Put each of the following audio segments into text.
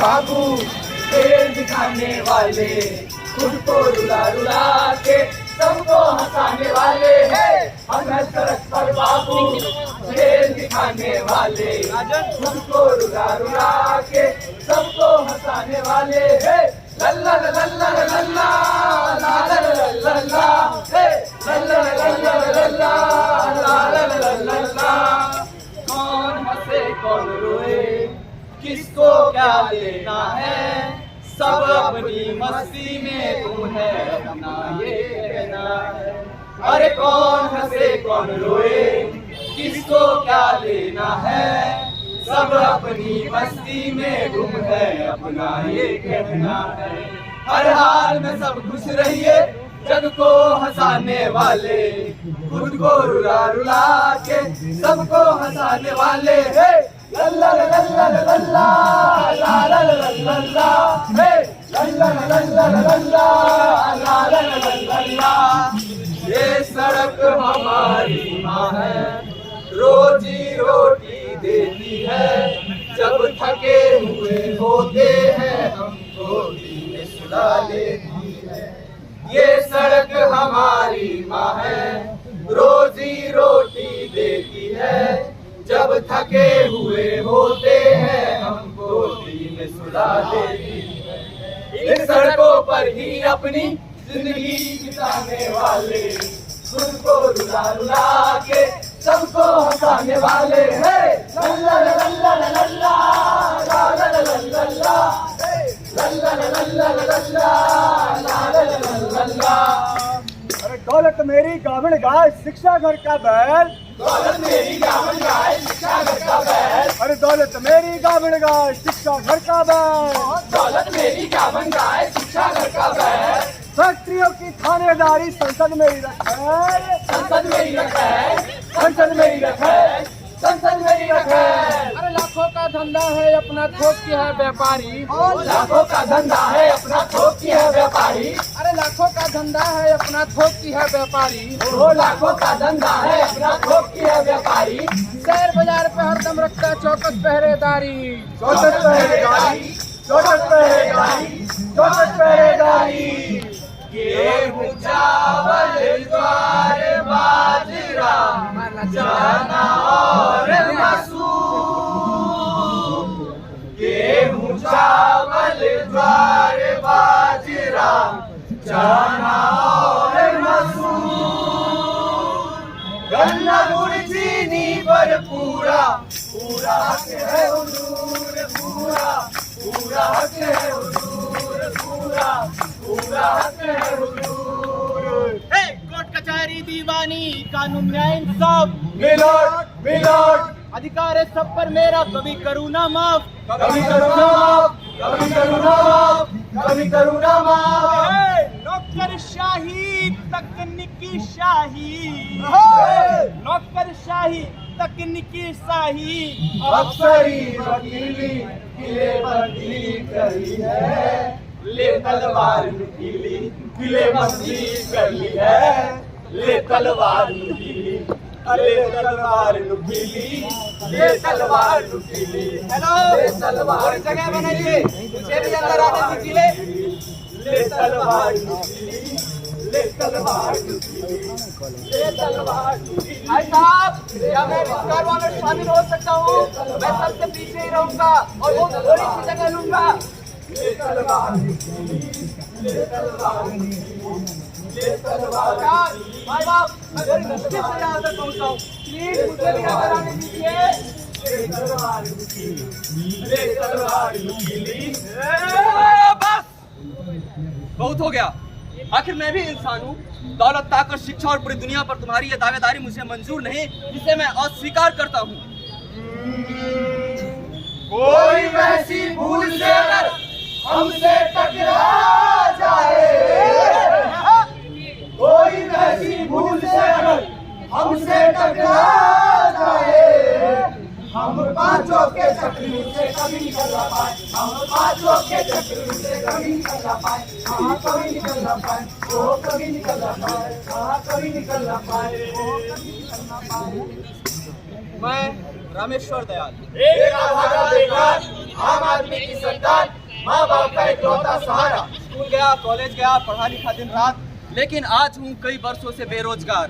बाबू, खेल दिखाने वाले, खुद को रुला रुला के सबको हंसाने वाले हैं। हम हैं सड़क पर बाबू, खेल दिखाने वाले, खुद को रुला रुला के सबको हंसाने वाले हैं। लल्ला लल्ला लल्ला लाला लल्ला, हे लल्ला लल्ला लल्ला लाला लल्ला। कौन हंसे कौन रोए, किसको क्या लेना है, सब अपनी मस्ती में तुम है अपना ये कहना है। अरे कौन हंसे कौन रोए, किसको क्या लेना है, सब अपनी मस्ती में तुम है अपना ये कहना है। हर हाल में सब खुश रहिए, जग को हंसाने वाले, खुद को रुला रुला के सबको हंसाने वाले हैं। लल्ला लल्ला लल्ला लाला लल्ला, हे लल्ला लल्ला लल्ला लाला लल्ला। ये सड़क हमारी माँ है, रोजी रोटी देती है, जब थके हुए होते हैं हमको नींद सुला लेती है। ये सड़क हमारी माँ है, रोजी रोटी देती है, जब थके हुए होते हैं हमको नींद सुला देती है। इन सड़कों पर ही अपनी जिंदगी बिताने वाले, खुद को रुला रुला के सबको हंसाने वाले हैं। लल्ला लल्ला लल्ला लाला लल्ला, लल्ला लल्ला लल्ला लल्ला। अरे दौलत मेरी गावड़ गाय, शिक्षा घर का बैल, दौलत मेरी गावड़ गाय, शिक्षा घर का बैल। अरे दौलत मेरी गावड़ गाय, शिक्षा घर का बैल, दौलत मेरी गावड़ गाय, शिक्षा घर का बैल। फैक्ट्रियों की थानेदारी संसद मेरी रखे, संसद मेरी रखे, संसद मेरी रखे, संसद मेरी रखे। अरे लाखों का धंधा है अपना थोक की है व्यापारी, लाखों का धंधा है अपना थोक की है व्यापारी। अरे लाखों का धंधा है अपना थोक की है व्यापारी। वो लाखों का धंधा है अपना थोक की है व्यापारी। शहर बाजार पे हरदम रखता चौकस पहरेदारी, चौकस पहरेदारी, चौकस पहरेदारी, चौकस पहरेदारी। गेहूं चावल ज्वार बाजरा चना और मसूर, गेहूं चावल ज्वार बाजरा चना और मसूर। गन्ना गुड़ चीनी पर पूरा पूरा हक है हुजूर, पूरा पूरा हक है हुजूर, पूरा पूरा हक है हुजूर। कोर्ट कचहरी दीवानी कानून न्याय इंसाफ, मिलोट मिलोट, अधिकार है सब पर मेरा, कभी करूँ ना माफ, कभी करुणा माफ, कभी करुणा माफ, कभी करुणा माफ। नौकरशाही तकनीकी शाही, नौकरशाही तकनीकी शाही। अफसरी वकीली किले बंदी करी है, ले तलवार नुकीली किले बंदी कर ली है, ले तलवार नुकीली, ले तलवार नुकीली, ले तलवार नुकीली। हेलो, ले तलवार जगह बनाइए, मुझे भी अंदर आने दीजिए। ले तलवार नुकीली, ले तलवार नुकीली, ले तलवार नुकीली। भाई साहब, क्या मैं इस कारवां में शामिल हो सकता हूँ? मैं सबसे पीछे ही रहूंगा और वो थोड़ी सी जगह लूंगा। ले तलवार नुकीली, ले तलवार नुकीली, ले तलवार नुकीली। भाई साहब, मैं बड़ी मुश्किल से यहाँ तक पहुँचा हूँ, प्लीज मुझे भी अंदर आने दीजिए। ले तलवार नुकीली, ले तलवार नुकीली। बस बहुत हो गया। आखिर मैं भी इंसान हूँ। दौलत, ताकत, शिक्षा और पूरी दुनिया पर तुम्हारी ये दावेदारी मुझे मंजूर नहीं, जिसे मैं अस्वीकार करता हूँ। कोई वैसी भूल से अगर हमसे टकरा जाए, कोई वैसी भूल से अगर हमसे टकरा जाए, हम पांचों के चक्री से कभी निकल ना पाए, हम पांचों के चक्री से कभी निकल ना पाए, हाँ कभी निकल ना पाए, वो कभी निकल ना पाए, हाँ कभी निकल ना पाए, वो कभी निकल ना पाए। मैं रामेश्वर दयाल, एक आधा बेकार आम आदमी की संतान माँ बाप का इकलौता सहारा। स्कूल गया, कॉलेज गया, पढ़ा लिखा दिन रात, लेकिन आज हूँ कई वर्षों से बेरोजगार।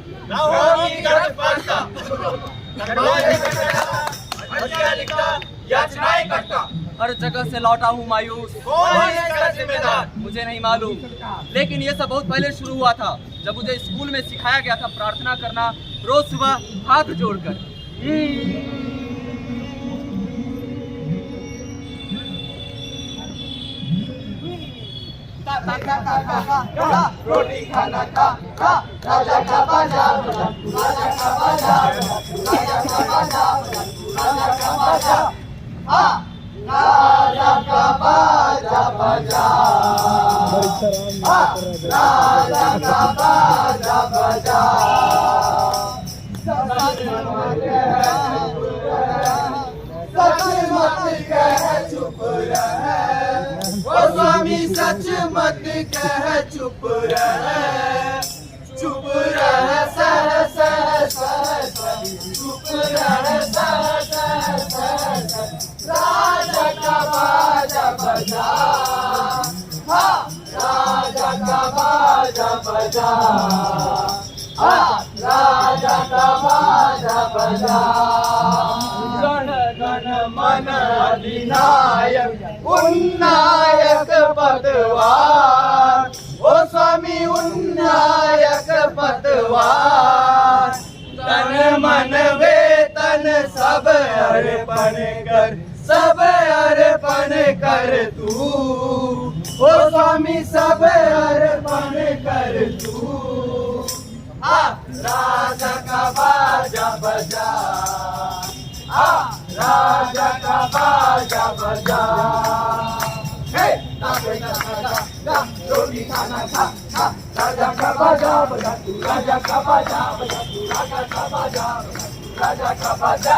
याचनाएं करता, हर जगह से लौटा हूँ मायूस। कौन है इसका जिम्मेदार? मुझे नहीं मालूम, लेकिन ये सब बहुत पहले शुरू हुआ था, जब मुझे स्कूल में सिखाया गया था प्रार्थना करना रोज सुबह हाथ जोड़कर। रोटी खाना खा राजा का बाजा बजा, राजा का बाजा बजा, राजा का बाजा बजा, राजा का बाजा, राजा का बाजा बजा, राजा का बाजा बजा। सच मत कह चुप रह, ओ स्वामी सच मत कह चुप रह, चुप रह सह सह सह सह, चुप रह सह सह सह सह। राजा का बाजा बजा, हाँ राजा का बाजा बजा, हाँ राजा का बाजा बजा। गण गण मन अधिनायक उन्नायक पतवार, ओ स्वामी उन्नायक पतवार। तन मन वेतन सब अर्पण कर, सब अर्पण कर तू, ओ स्वामी सब अर्पण कर तू। राजा का बाजा बजा, राजा का बाजा बजा। रोटी खाना खा राजा का बाजा बजा, तू राजा का बाजा बजा, तू राजा का बाजा बजा, तू राजा का बाजा।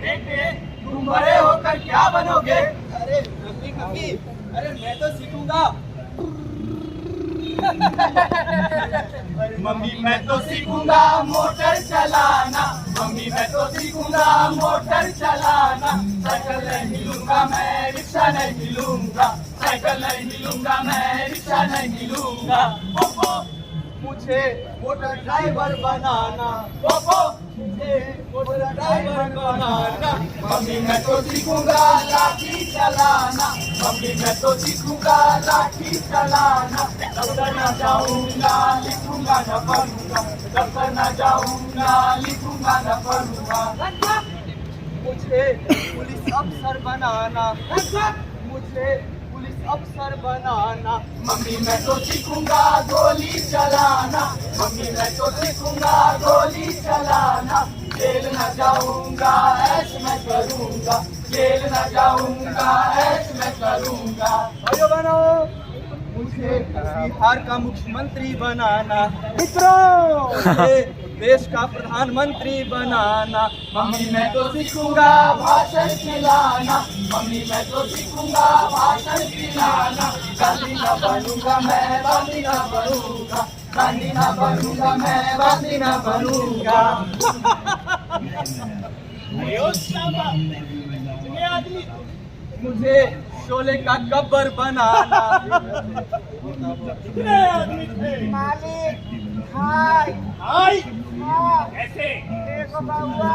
बेटे तुम बड़े होकर क्या बनोगे? अरे मम्मी, अरे मैं तो सीखूंगा। मम्मी मैं तो सीखूंगा मोटर चलाना, मम्मी मैं तो सीखूंगा मोटर चलाना। साइकिल नहीं लूंगा मैं, रिक्शा नहीं लूंगा, साइकिल नहीं लूंगा मैं, रिक्शा नहीं लूंगा। पोपो मुझे मोटर ड्राइवर बनाना, पोपो मुझे मोटर ड्राइवर बनाना। मम्मी मैं तो सीखूंगा लाठी चलाना, मम्मी मैं तो सीखूंगा लाठी चलाना। दफ्तर न जाऊंगा लिखूंगा न पढ़ूंगा, दफ्तर न जाऊंगा लिखूंगा न पढ़ूंगा। मुझे पुलिस अफसर बनाना, मुझे पुलिस अफसर बनाना। मम्मी मैं तो सीखूंगा गोली चलाना, मम्मी मैं तो सीखूंगा गोली चलाना। जेल न जाऊंगा ऐश मैं करूंगा, जेल न जाऊंगा ऐश मैं करूंगा। भाइयों बहनों, मुझे बिहार का मुख्यमंत्री बनाना, मुझे देश का प्रधानमंत्री बनाना। मम्मी मैं तो सीखूंगा भाषण खिलाना, मम्मी मैं तो सीखूंगा भाषण खिलाना। गांधी न बनूंगा मैं, गांधी न बनूंगा, गांधी न बनूंगा मैं, गांधी न बनूंगा। मुझे शोले का गब्बर बनाना। मालिक हाय ऐसे देखो बाबा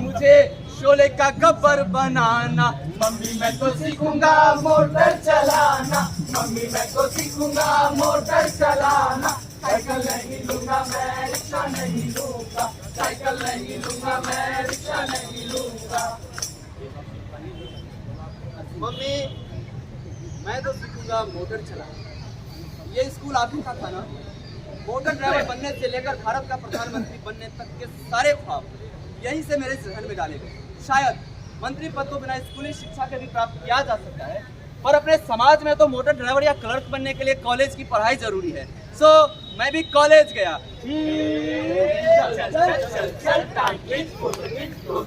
मुझे शोले का गब्बर बनाना। मम्मी मैं तो सीखूंगा मोटर चलाना, मम्मी मैं तो सीखूंगा मोटर चलाना। साइकिल नहीं लूंगा मैं, रिक्शा नहीं लूंगा, साइकिल नहीं लूंगा मैं, रिक्शा नहीं लूंगा। मम्मी मैं तो सीखूंगा मोटर चलाना। ये स्कूल आप ही का था ना? मोटर ड्राइवर बनने से लेकर भारत का प्रधानमंत्री बनने तक के सारे ख्वाब यहीं से मेरे जहन में डाले गए। शायद मंत्री पद को बिना स्कूली शिक्षा के भी प्राप्त किया जा सकता है, पर अपने समाज में तो मोटर ड्राइवर या क्लर्क बनने के लिए कॉलेज की पढ़ाई जरूरी है। सो मैं भी कॉलेज गया।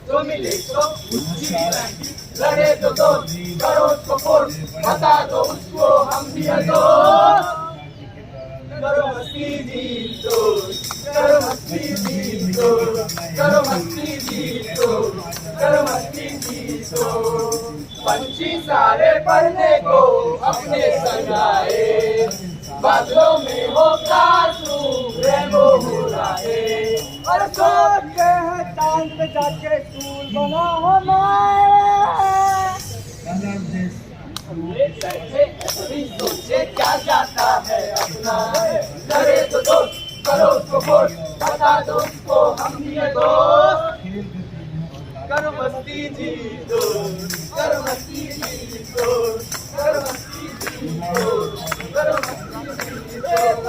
तो मिले तो लड़े तो दोस्त, करो उसको फोर्स, बता दो उसको हम भी है दोस्त। करो मस्ती दी दोस्त, करो मस्ती दी दोस्त, करो मस्ती दी दोस्त, करो मस्ती दी दोस्त। पंछी सारे पढ़ने को अपने संग आए, बादलों में हो क्लासरूम रेनबो हो रहे, और सोचते हैं चांद पे जाके स्कूल बना हमारे। सोचे क्या जाता है अपना, करे तो दोस्त करो उसको वोट, बता दो उसको हम ये दोस्त, करो मस्ती जी दोस्त, करो मस्ती जी दोस्त, करो मस्ती जी दोस्त, करो मस्ती जी दोस्त।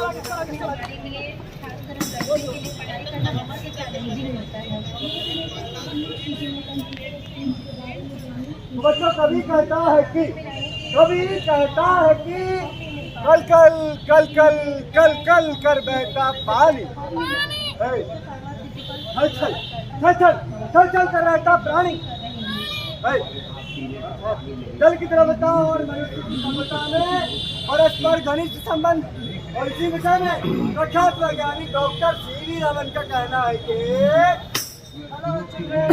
बच्चों कभी कहता है कि कल कल कल कल कल कल कर बहता पानी, चल चल चल चल चल चल कर रहता प्राणी, जल की तरह बताओ और मनुष्य की क्षमता में परस्पर घनिष्ठ संबंध। और इसी विषय में प्रख्यात वैज्ञानिक डॉक्टर सीवी रमन का कहना है कि hello children,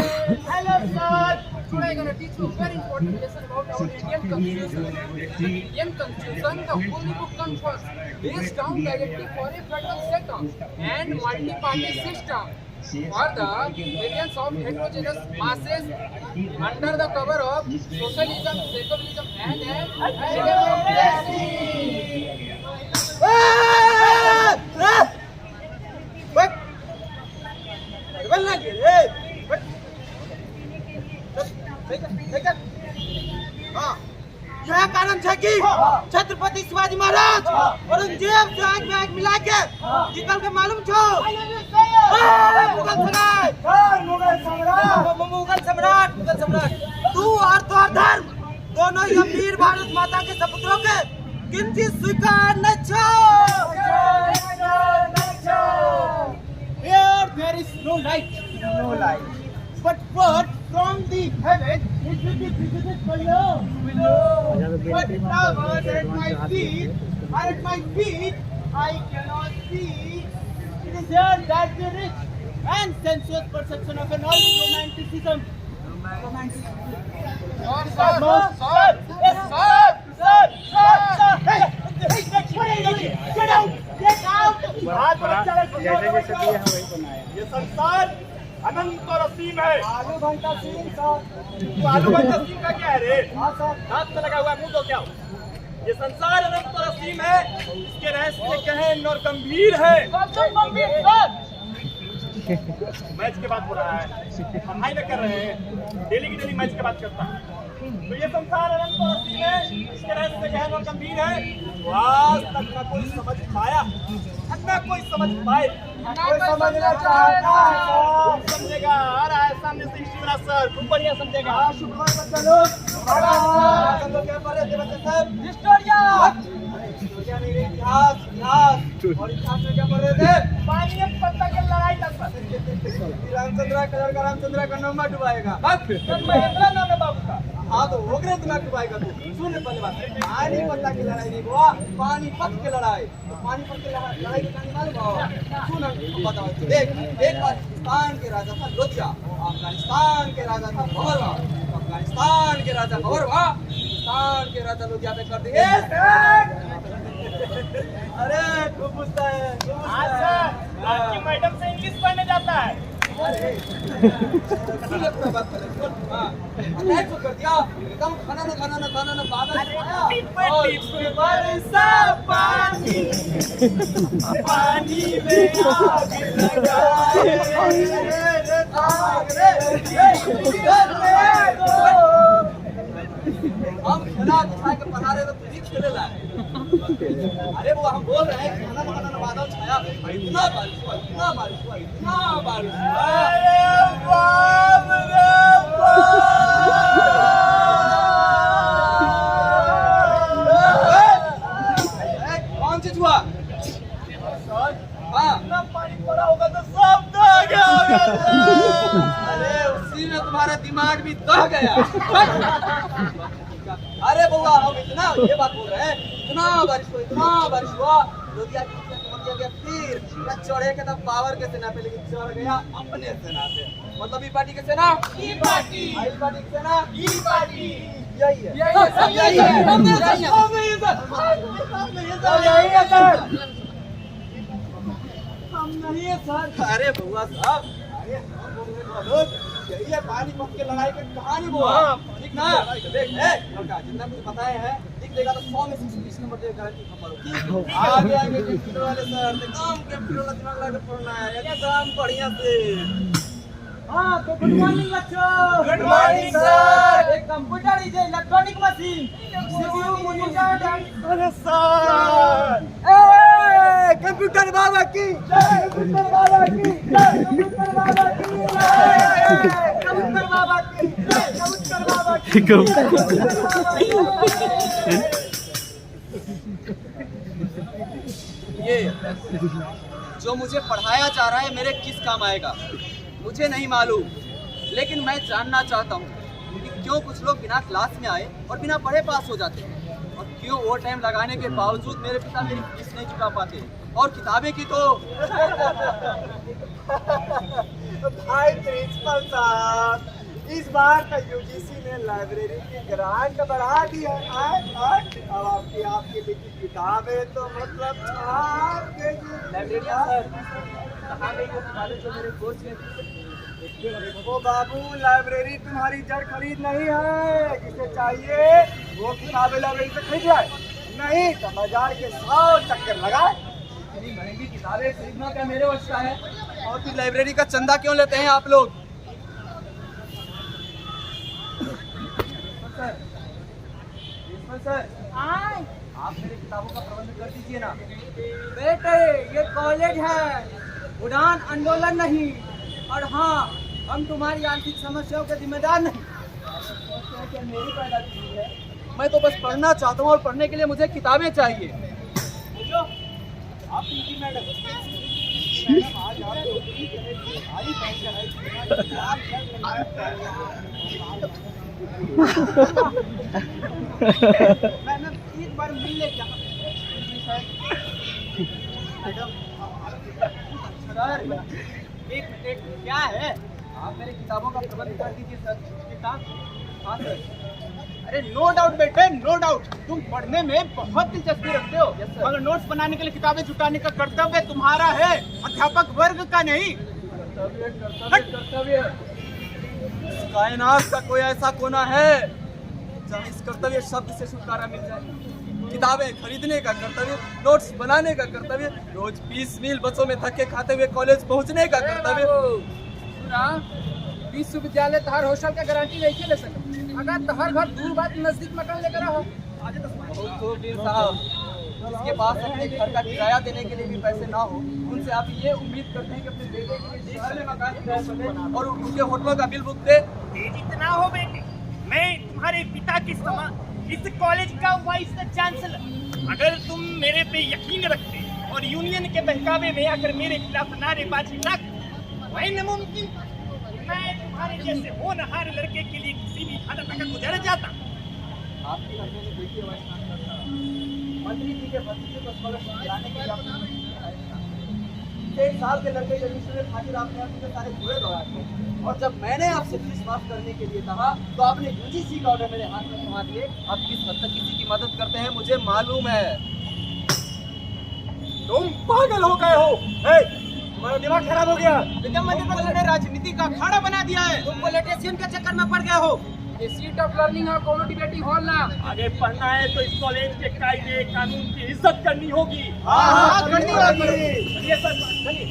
hello sir, Today I'm going to teach you a very important lesson about our Indian constitution. Indian constitution, the holy book comes first, based on directive for a federal system and multi-party system for the millions of heterogeneous masses under the cover of socialism, secularism and democracy. यह कारण है कि छत्रपति शिवाजी महाराज औरंगजेब से आंख में आंख मिला के निकल के मालूम छो मुगल सम्राट तू और तोहर धर्म दोनों ही वीर भारत माता के सपुत्रों के गिनती स्वीकार न छो। Here there is no light, but what from the heaven it will be visited below. But now at my feet, I cannot see. It is here that the rich and sensuous perception of an old romanticism. Get out! ये संसार अनंत और असीम है। आलू भंटा सीम sir, आलू भंटा सीम का क्या है रे? दांत में लगा हुआ है, मुंह तो क्या? ये संसार अनंत और असीम है, इसके रहस्य गहन और गंभीर है। मैच की बात हो रहा है, हम हाई में कर रहे हैं, डेली की डेली मैच की बात करता है। तो ये संसार अनंत और असीम है, इसके रहस्य गहन और गंभीर है। तो आज तक न कोई समझ पाया, न कोई समझ पाए, कोई समझना चाहता है तो समझेगा। आ रहा है सामने से शिवराज सर, खूब बढ़िया समझेगा। शुक्रवार चलो क्या पढ़े थे बच्चे साहब? हिस्टोरिया नहीं, इतिहास और इतिहास में क्या पढ़ रहे थे? पानीपत पत्ता की लड़ाई का रामचंद्र का नाम डुबाएगा, महेंद्र नाम है बाबू का। हाँ तो हो गए दिमाग डुबाएगा तू। सुन पहले बात, पानीपत की लड़ाई नहीं हुआ, पानीपत की लड़ाई। पानीपत की लड़ाई की कहानी मालूम हो? सुन बताओ, देख एक पाकिस्तान के राजा था लोधिया, अफगानिस्तान के राजा था भवरवा, अफगानिस्तान के राजा भवरवा हिंदुस्तान के राजा लोधिया पे कर दिए। अरे खूब पूछता है, आपकी मैडम से इंग्लिश पढ़ने जाता है। बात कर दिया, खाना ना पानी में आग हम खाना खा के पढ़ा रहे तो तुझे खेले लाए। अरे वो हम बोल रहे हैं खाना बनाना बादल छाया, इतना बारिश हुआ, इतना बारिश हुआ, इतना बारिश हुआ। अरे बाप रे बाप, कौन चीज हुआ? हाँ, इतना पानी पड़ा होगा तो सब दह गया होगा। अरे उसी में तुम्हारा दिमाग भी दह गया। अरे बउआ हम इतना ये बात बोल रहे हैं, इतना बारिश हुआ लोधिया गया, फिर चढ़े के तब पावर के सेना पे, लेकिन चढ़ गया अपने सेना पे। मतलब ई पार्टी के सेना, ई पार्टी, आई पार्टी के सेना, ई पार्टी। यही है। यही है सर। हम नहीं है सर। अरे बउआ साहब, यही है पानी पक के लड़ाई की कहानी वो। ठीक ना? देख लड़का जितना मुझे बताया है, लिख देगा तो 100 में से 20 नंबर देगा, गारंटी खबर हो। आगे आगे कंप्यूटर वाले सर, काम कंप्यूटर वाला दिमाग लगा के पढ़ना है, एकदम बढ़िया से। हाँ तो गुड मॉर्निंग बच्चों। Good morning sir. एक computer is electronic machine. CPU monitor. अरे सर, कंप्यूटर बाबा की जय, कंप्यूटर बाबा की जय, कंप्यूटर बाबा की जय, कंप्यूटर बाबा की जय, कंप्यूटर बाबा की ये जो मुझे पढ़ाया जा रहा है मेरे किस काम आएगा मुझे नहीं मालूम, लेकिन मैं जानना चाहता हूँ कि क्यों कुछ लोग बिना क्लास में आए और बिना पढ़े पास हो जाते हैं, क्यों ओवर टाइम लगाने के बावजूद मेरे पिता मेरी फीस नहीं चुका पाते, और किताबें की तो भाई प्रिंसिपल साहब, इस बार का यूजीसी ने लाइब्रेरी की ग्रांट बढ़ा दी है। अब आपके लिए की किताबें तो मतलब लाइब्रेरियन सर कहाँ गई वो किताबें जो मेरे कोर्स में थी? वो बाबू, लाइब्रेरी तुम्हारी जड़ खरीद नहीं है। जिसे चाहिए वो किताबें लाइब्रेरी से खरीद लाए, नहीं तो बाजार के 100 चक्कर लगाए। इतनी महंगी किताबें खरीदना क्या मेरे वश का है? और फिर लाइब्रेरी का चंदा क्यों लेते हैं आप लोग? सर आप मेरे किताबों का प्रबंध कर दीजिए ना। बेटे ये कॉलेज है, उड़ान आंदोलन नहीं। और हाँ, हम तुम्हारी आर्थिक समस्याओं के जिम्मेदार नहीं। मेरी पैदा की है, मैं तो बस पढ़ना चाहता हूँ और पढ़ने के लिए मुझे किताबें चाहिए। आप इनकी मैडम आज आपको भारी फैसला मैं एक बार मिलने एक क्या है? आप मेरे किताबों का प्रबंध कर दीजिए सर। किताब? हाँ सर। अरे नो डाउट बेटे, नो डाउट, तुम पढ़ने में बहुत दिलचस्पी रखते हो। Yes, sir. मगर नोट्स बनाने के लिए किताबें जुटाने का कर्तव्य तुम्हारा है, अध्यापक वर्ग का नहीं। कर्तव्य कायनात का कोई ऐसा कोना है जहाँ इस कर्तव्य शब्द से छुटकारा मिल जाए? किताबें खरीदने का कर्तव्य, नोट्स बनाने का कर्तव्य, रोज 20 मील बसों में थके खाते हुए कॉलेज पहुँचने का कर्तव्य। विश्वविद्यालय तहार हॉस्टल का गारंटी नहीं ले सकते। अगर तहर घर दूर बात नजदीक मकान लेकर रहो। वीर साहब, जिसके पास अपने घर का किराया देने के लिए भी पैसे ना हो, उनसे आप ये उम्मीद करते हैं कि अपने बेटे के लिए शहर में मकान किराया बने और उनके होटलों का बिल बुक दे? इतना हो बेटे, मैं तुम्हारे पिता के समान इस कॉलेज का वाइस चांसलर। अगर तुम मेरे पे यकीन रखते और यूनियन के बहकावे में आकर मेरे खिलाफ नारेबाजी न वही नामुमकिन, मैं तुम्हारे जैसे होनहार लड़के के लिए किसी भी हद तक गुजर जाता। आपकी घर में देखिए मंत्री जी के भतीजे को स्कॉलरशिप दिलाने के लिए आपने 1 साल के लड़के के एडमिशन में खातिर आपने अपने सारे पूरे दौड़ाए, और जब मैंने आपसे फीस माफ करने के लिए कहा तो आपने यूजीसी का ऑर्डर मेरे हाथ में थमा दिए। आप किस हद तक किसी की मदद करते हैं मुझे मालूम है। तुम पागल हो गए हो, तुम्हारा दिमाग खराब हो गया। विद्या मंदिर को तुमने राजनीति का अखाड़ा बना दिया है। तुम पॉलिटिशियन के चक्कर में पड़ गए हो। ये सीट ऑफ लर्निंग और कॉम्पिटिटिव हॉल ना। आगे पढ़ना है तो इस कॉलेज के कायदे कानून की इज्जत करनी होगी। हाँ, करनी होगी। ये सब चलिए।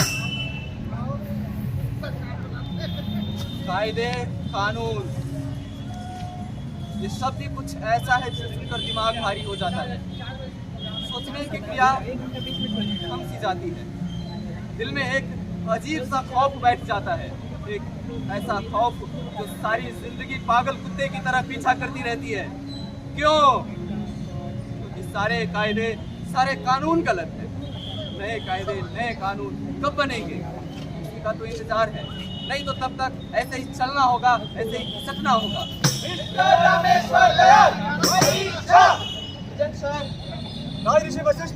कायदे कानून ये शब्द ही कुछ ऐसा है जिसे सुनकर दिमाग भारी हो जाता है। सोचने की क्रिया थम सी जाती है, दिल में एक अजीब सा खौफ बैठ जाता है, एक ऐसा खौफ जो सारी जिंदगी पागल कुत्ते की तरह पीछा करती रहती है। क्यों? क्योंकि सारे कायदे सारे कानून गलत है। नए कायदे नए कानून कब बनेंगे इसका तो इंतजार है, नहीं तो तब तक ऐसे ही चलना होगा, ऐसे ही खिसकना होगा। ऋषि वशिष्ठ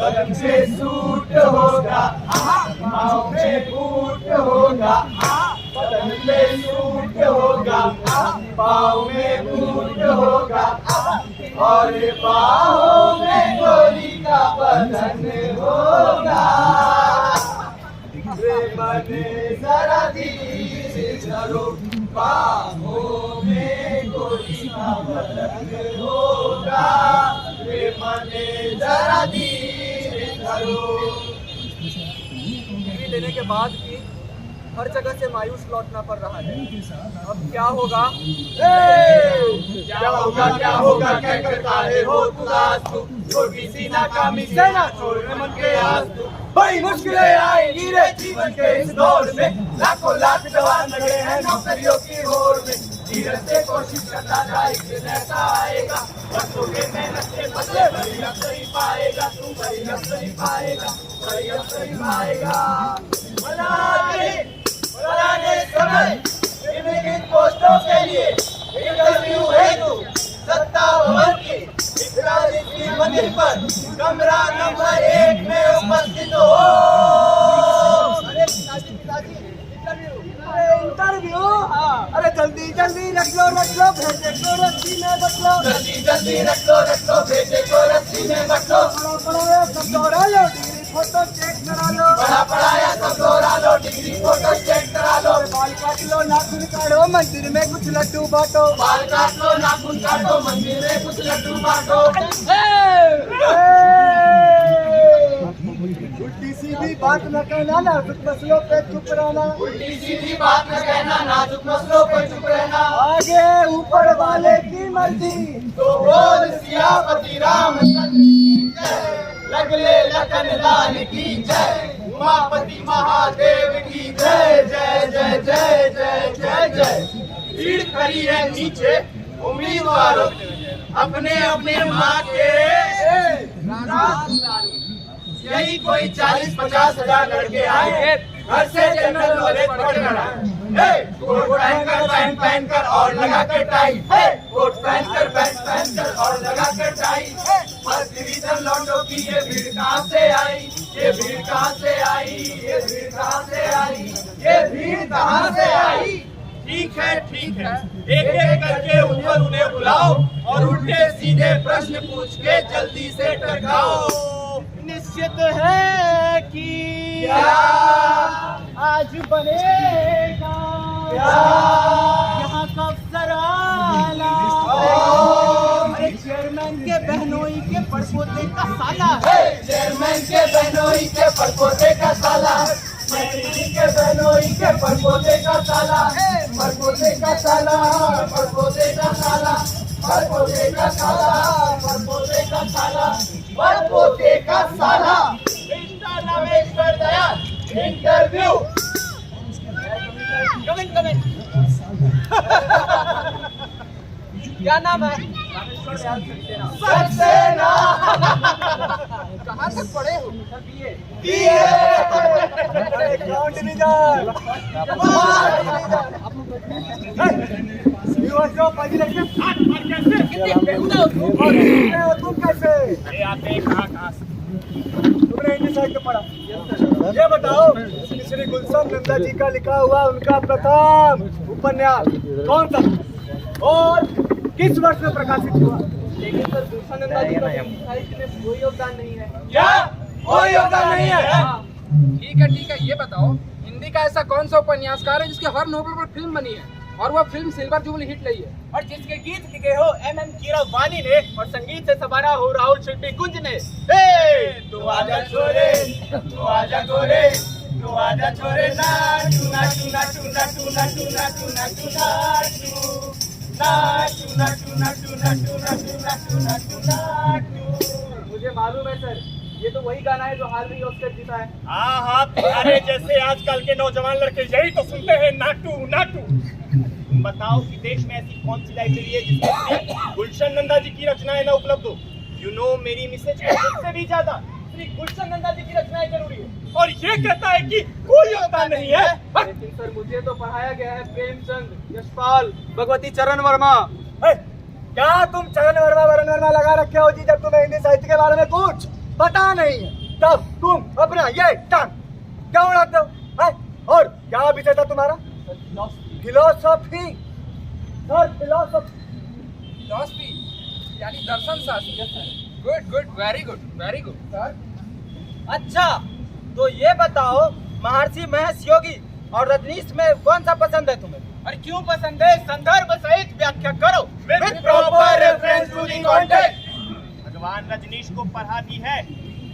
बदन पे सूट होगा, पाँव में बूट होगा, बदन पे सूट होगा, पाँव में बूट होगा, और बाहों में गोरी का बदन होगा। रे बने जरा धीरे चलो, बाहों में गोरी का बदन होगा। रे बने जरा धीरे चलो। डिग्री लेने के बाद भी हर जगह से मायूस लौटना पड़ रहा है। अब क्या होगा? क्या होगा क्या करता है हो उदास तू, छोटी सी नाकामी से ना छोड़ने मन के आस तू। बड़ी मुश्किलें आएंगी रे जीवन के इस दौर में, लाखों लाख जवान लगे हैं नौकरियों की होड़ में। धीरज से कोशिश करता जा, एक दिन ऐसा आएगा, बच्चों के मेहनत के बदले बड़ी अफसरी पाएगा तू, बड़ी अफसरी पाएगा, बड़ी अफसरी पाएगा। बनाने समय निम्नलिखित पोस्टों के लिए इंटरव्यू है तू, सत्ता भवन की राजनीति मंदिर पर कमरा नंबर 1 में उपस्थित हो। अरे पिताजी इंटरव्यू। अरे जल्दी जल्दी रख लो भेजे को रस्सी में रख लो, जल्दी रख लो भेजे को रस्सी में रख लो। बड़ा सब दोहरा लो, डिग्री फोटो चेक करा लो, पढ़ाया सब दोहरा लो, डिग्री फोटो चेक करा लो। बाल काट लो, नाखून काटो, मंदिर में कुछ लड्डू बांटो, बाल काट लो, नाखून काटो, मंदिर में कुछ लड्डू बांटो। उल्टी सीधी बात न कहना, नाजुक मसलों पे चुप रहना, उल्टी सीधी बात न कहना, नाजुक मसलों पर चुप रहना। आगे ऊपर वाले की मर्जी, तो बोल सियापति रामचंद्र की जय, लगले लखन लाल की जय, उमापति महादेव की जय जय जय जय जय जय जय। भीड़ खड़ी है नीचे उम्मीदवारों, अपने अपने माँ के यही कोई 40-50 हजार लड़के आए, घर से जनरल नॉलेज पढ़कर आए। कोट पहनकर और लगा कर टाई, कोट पहनकर और लगा कर टाई। फर्स्ट डिवीजन लौटो की ये भीड़ कहाँ से आई, ये भीड़ कहाँ से आई, ये भीड़ कहाँ से आई, ये भीड़ कहाँ से आई। ठीक है एक एक करके ऊपर उन्हें बुलाओ और उल्टे सीधे प्रश्न पूछ के जल्दी से टरकाओ। निश्चित है कि आज बनेगा यहाँ का अफसराना। अरे चेयरमैन के बहनोई के परपोते का साला, चेयरमैन के बहनोई के परपोते का साला, मंत्री के बहनोई के परपोते का साला, परपोते का साला, परपोते का साला, परपोते का साला, परपोते का साला, परपोते का साला। Mister Rameshwar Dayal, interview. Comment क्या नाम है? सक्सेना। कहाँ तक पढ़े हो? तुम कैसे? तुमने हिंदी साहित्य पढ़ा? ये बताओ कि श्री गुलशन नंदा जी का लिखा हुआ उनका प्रथम उपन्यास कौन सा और किस वर्ष में प्रकाशित हुआ? लेकिन सर गुलशन नंदा जी का साहित्य में कोई योगदान नहीं है। क्या कोई योगदान नहीं है? ठीक है, ये बताओ हिंदी का ऐसा कौन सा उपन्यासकार है जिसके हर नोवेल पर फिल्म बनी है और वह फिल्म सिल्वर जुबली हिट रही है, और जिसके गीत लिखे हो MM कीरवानी ने और संगीत से संवारा हो राहुल शिल्पी कुंज ने। तू आजा छोरे, तू आजा गोरे, तू आजा छोरे, नाचू नाचू नाचू नाचू नाचू नाचू नाचू नाचू नाचू नाचू नाचू नाचू नाचू नाचू नाचू। मुझे मालूम है सर, ये तो वही गाना है जो हाल में ऑस्कर जीता है। हाँ तुम्हारे जैसे आजकल के नौजवान लड़के यही तो सुनते हैं नाटू नाटू। तुम बताओ कि देश में ऐसी कौन सी लाइब्रेरी है जिसमें गुलशन नंदा जी की रचनाएं न उपलब्ध हो। यू नो मेरी मिसेज से भी ज्यादा श्री गुलशन नंदा जी की रचनाएं जरूरी है और ये कहता है कि कोई योगदान नहीं है। लेकिन सर मुझे तो पढ़ाया गया है प्रेमचंद, यशपाल, भगवती चरण वर्मा। क्या तुम चरण वर्मा लगा रखे हो जी जब तुम्हें हिंदी साहित्य के बारे में कुछ पता नहीं है, तब तुम अपना ये टांग क्या उड़ाते हो? हैं? और क्या विषय था तुम्हारा? फिलोसॉफी। सर फिलोसॉफी यानी दर्शन शास्त्र। Good good, very good very good sir. अच्छा, तो ये बताओ महर्षि महेश योगी और रजनीश में कौन सा पसंद है तुम्हें? और क्यों पसंद है? संदर्भ सहित व्याख्या करो। With proper reference to the context. भगवान रजनीश को पढ़ाती है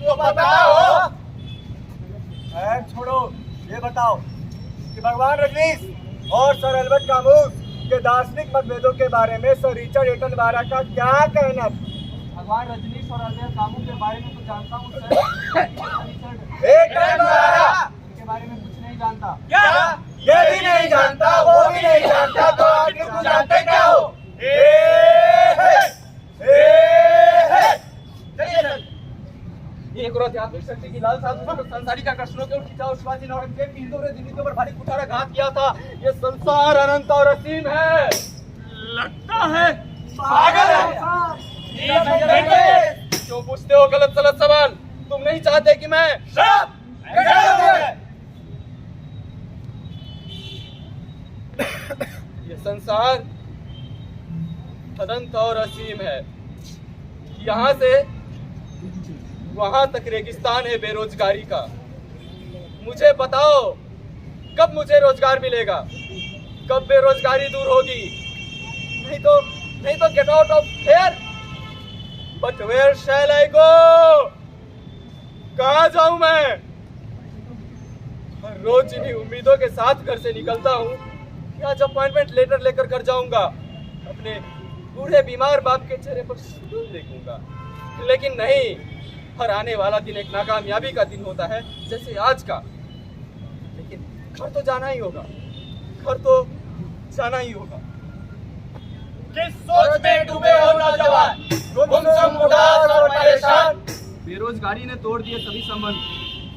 तो बताओ। छोड़ो, ये बताओ कि भगवान रजनीश और सर एल्बर्ट कामूस के दार्शनिक मतभेदों के बारे में सर रिचर्ड एटनबरा का क्या कहना? भगवान रजनीश और अल्बर्ट कामू के बारे में तो जानता हूँ सर। एटनबरा उनके बारे में कुछ नहीं जानता। क्या? ये भी नहीं जानता, वो भी नहीं जानता, तो आखिर तुम जानते क्या हो? एक और आध्यात्मिक शक्ति की लालसा, दूसरे संसारिक आकर्षणों के खिंचाव, शिवाजी ने औरंगजेब की हिंदुओं ने दिल्ली पर भारी कुठारा घात किया था। ये संसार अनंत और असीम है। लगता है पागल है। क्यों पूछते हो गलत सलत सवाल? तुम नहीं चाहते कि मैं ये संसार अनंत और असीम है। यहाँ से वहां तक रेगिस्तान है बेरोजगारी का। मुझे बताओ कब मुझे रोजगार मिलेगा, कब बेरोजगारी दूर होगी? नहीं तो get out of here. But where shall I go? कहाँ जाऊं मैं? हर रोज इन्हीं उम्मीदों के साथ घर से निकलता हूँ कि आज अपॉइंटमेंट लेटर लेकर घर जाऊंगा, अपने बूढ़े बीमार बाप के चेहरे पर सुकून देखूंगा। लेकिन नहीं, हर आने वाला दिन एक नाकामयाबी का दिन होता है, जैसे आज का। लेकिन घर तो जाना ही होगा, घर तो जाना ही होगा। किस सोच में डूबे हो नौजवान, गुमसुम उदास और परेशान। बेरोजगारी ने तोड़ दिए सभी संबंध।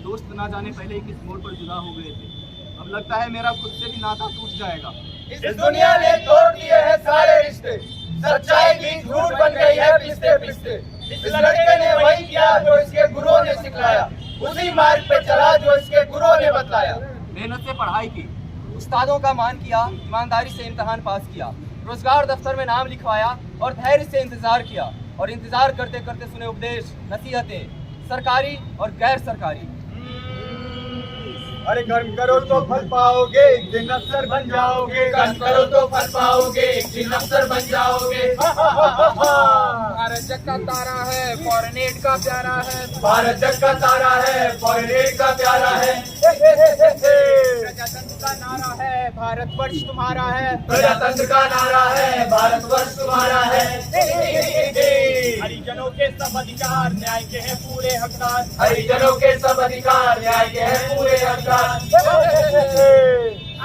दोस्त ना जाने पहले ही किस मोड़ पर जुदा हो गए थे। अब लगता है मेरा खुद से भी नाता टूट जाएगा। इस दुनिया ने तोड़ दिए हैं सारे रिश्ते, सच्चाई भी झूठ बन गई है पिसते पिसते। इस लड़के ने वही किया जो इसके गुरुओं ने सिखलाया, उसी मार्ग पे चला जो इसके गुरुओं ने बतलाया। मेहनत से पढ़ाई की, उस्तादों का मान किया, ईमानदारी से इम्तिहान पास किया, रोजगार दफ्तर में नाम लिखवाया और धैर्य से इंतजार किया। और इंतजार करते करते सुने उपदेश, नसीहतें, सरकारी और गैर सरकारी। अरे कर्म करो तो फल पाओगे, एक दिन अफसर बन जाओगे। कर्म करो तो फल पाओगे, एक दिन अफसर बन जाओगे। भारत जग का तारा है, फॉरेन एड का प्यारा है। भारत जग का तारा है, फॉरेन एड का प्यारा है। प्रजातंत्र का नारा है, भारतवर्ष तुम्हारा है। प्रजातंत्र का नारा है, भारतवर्ष तुम्हारा है। हरिजनों के सब अधिकार न्याय के हैं पूरे हकदार। हरिजनों के सब अधिकार न्याय के हैं पूरे हकदार।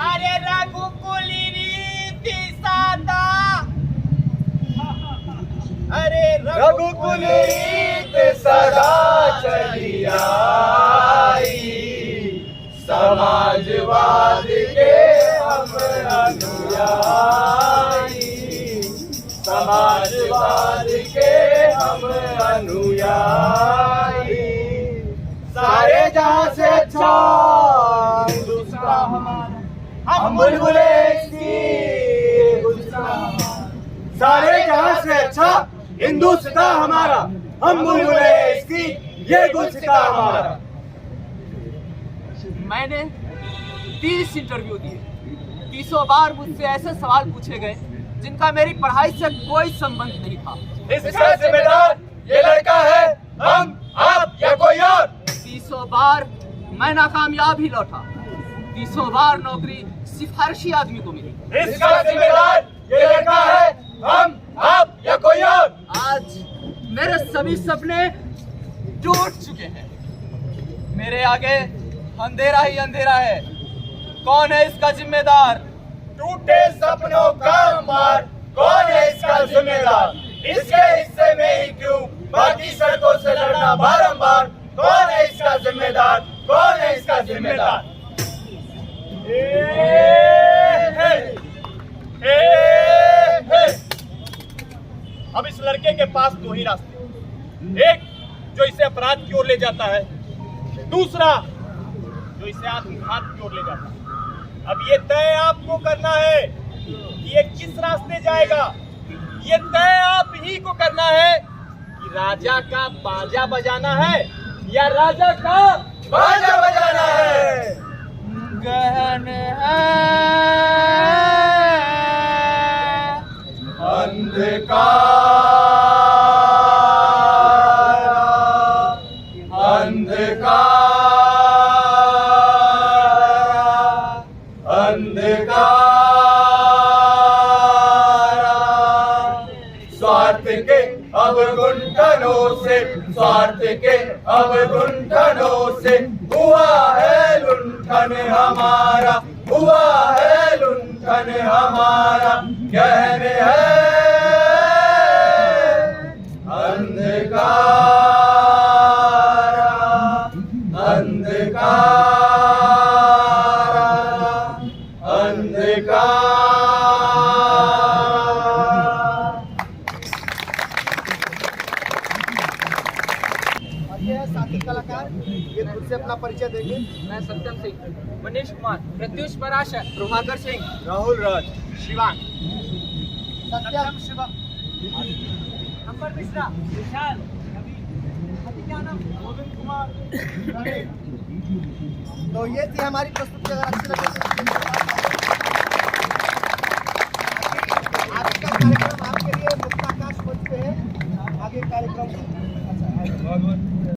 अरे रघुकुल रीति सादा, अरे रघुकुल रीत सदा चली आई, समाजवाद के हम अनुयायी। समाजवाद के हम अनुयायी। सारे जहां से अच्छा हिंदुस्तान हमारा, हम बुलबुले इसकी गुलशन। सारे जहां से अच्छा हिंदुस्तान हमारा, हम बुलबुले इसकी ये गुलसिता हमारा। मैंने 30 इंटरव्यू दिए, 30 बार मुझसे ऐसे सवाल पूछे गए जिनका मेरी पढ़ाई से कोई संबंध नहीं था। इसका जिम्मेदार ये लड़का है, हम, आप या कोई और। 30 बार मैं नाकामयाब ही लौटा। 30 बार नौकरी सिफारिशी आदमी को मिली। इसका जिम्मेदार ये लड़का है, हम, आप या कोई और। आज मेरे सभी सपने टूट चुके हैं। मेरे आगे अंधेरा ही अंधेरा है। कौन है इसका जिम्मेदार? टूटे सपनों का अंबार, कौन है इसका जिम्मेदार? इसके हिस्से में ही क्यों बाकी सड़कों से लड़ना बारंबार? कौन है इसका जिम्मेदार? कौन है इसका जिम्मेदार? अब इस लड़के के पास दो ही रास्ते, एक जो इसे अपराध की ओर ले जाता है, दूसरा जो इसे आत्मघात की ओर ले जाता है। अब ये तय आपको करना है कि ये किस रास्ते जाएगा। ये तय आप ही को करना है कि राजा का बाजा बजाना है या राजा का बाजा बजाना है। गहन है स्वार्थ के अब गुंठनों से हुआ है लुंठन हमारा, हुआ है लुंठन हमारा। गहन है साथी कलाकार ये खुद से अपना परिचय देंगे। मैं सत्यम सिंह, मनीष कुमार, प्रत्युष पराशर, प्रभाकर सिंह, राहुल राज, शिवांग, सत्यम शिवम, अंबर मिश्रा, विशाल, क्या नाम, गोविंद कुमार, तो ये थी हमारी प्रस्तुति। अगर अच्छी लगे आगे का कार्यक्रम आपके लिए मुक्ताकाश मंच पे है। आगे कार्यक्रम अच्छा